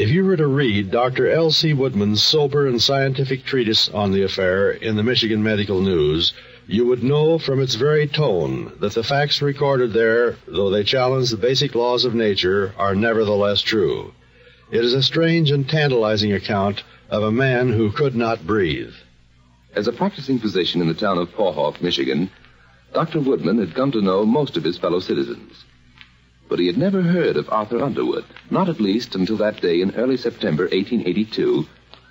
If you were to read Dr. L.C. Woodman's sober and scientific treatise on the affair in the Michigan Medical News, you would know from its very tone that the facts recorded there, though they challenge the basic laws of nature, are nevertheless true. It is a strange and tantalizing account of a man who could not breathe. As a practicing physician in the town of Pawhawk, Michigan, Dr. Woodman had come to know most of his fellow citizens. But he had never heard of Arthur Underwood, not at least until that day in early September 1882,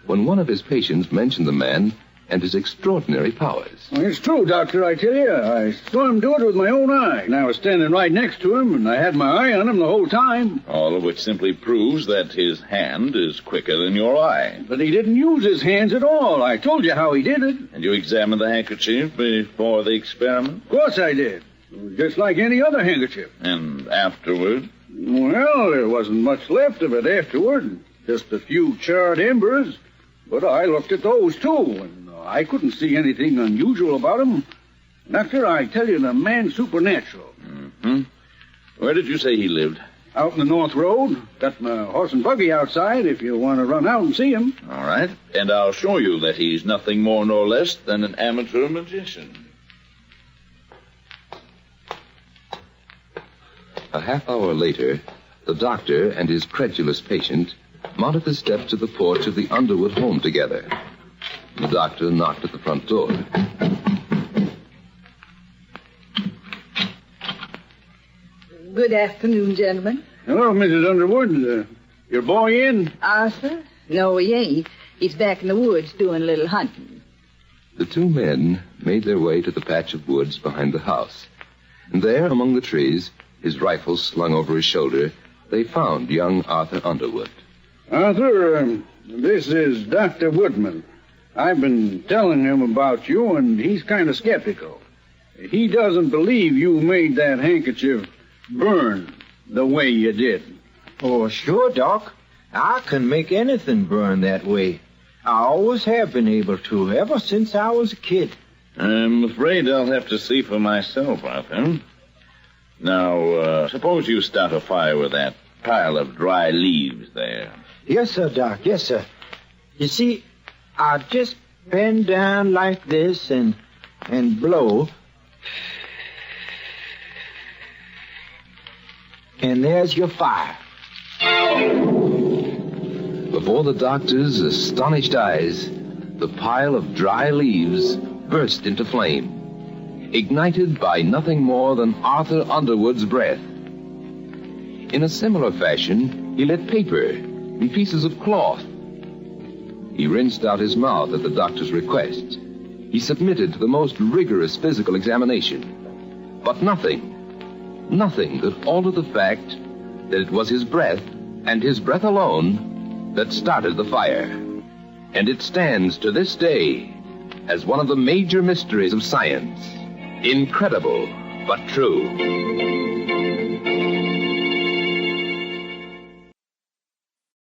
when one of his patients mentioned the man and his extraordinary powers. Well, it's true, Doctor, I tell you. I saw him do it with my own eye. And I was standing right next to him, and I had my eye on him the whole time. All of which simply proves that his hand is quicker than your eye. But he didn't use his hands at all. I told you how he did it. And you examined the handkerchief before the experiment? Of course I did. It was just like any other handkerchief. And afterward? Well, there wasn't much left of it afterward. Just a few charred embers. But I looked at those, too, and I couldn't see anything unusual about him. Doctor, I tell you, the man's supernatural. Mm-hmm. Where did you say he lived? Out in the North Road. Got my horse and buggy outside if you want to run out and see him. All right. And I'll show you that he's nothing more nor less than an amateur magician. A half hour later, the doctor and his credulous patient mounted the steps to the porch of the Underwood home together. The doctor knocked at the front door. Good afternoon, gentlemen. Hello, Mrs. Underwood. Your boy in? Arthur? No, he ain't. He's back in the woods doing a little hunting. The two men made their way to the patch of woods behind the house. And there, among the trees, his rifle slung over his shoulder, they found young Arthur Underwood. Arthur, this is Dr. Woodman. I've been telling him about you, and he's kind of skeptical. He doesn't believe you made that handkerchief burn the way you did. Oh, sure, Doc. I can make anything burn that way. I always have been able to, ever since I was a kid. I'm afraid I'll have to see for myself, Arthur. Now, suppose you start a fire with that pile of dry leaves there. Yes, sir, Doc. Yes, sir. You see, I just bend down like this and blow. And there's your fire. Before the doctor's astonished eyes, the pile of dry leaves burst into flame, ignited by nothing more than Arthur Underwood's breath. In a similar fashion, he lit paper and pieces of cloth. He rinsed out his mouth at the doctor's request. He submitted to the most rigorous physical examination. But nothing could alter the fact that it was his breath, and his breath alone, that started the fire. And it stands to this day as one of the major mysteries of science. Incredible, but true.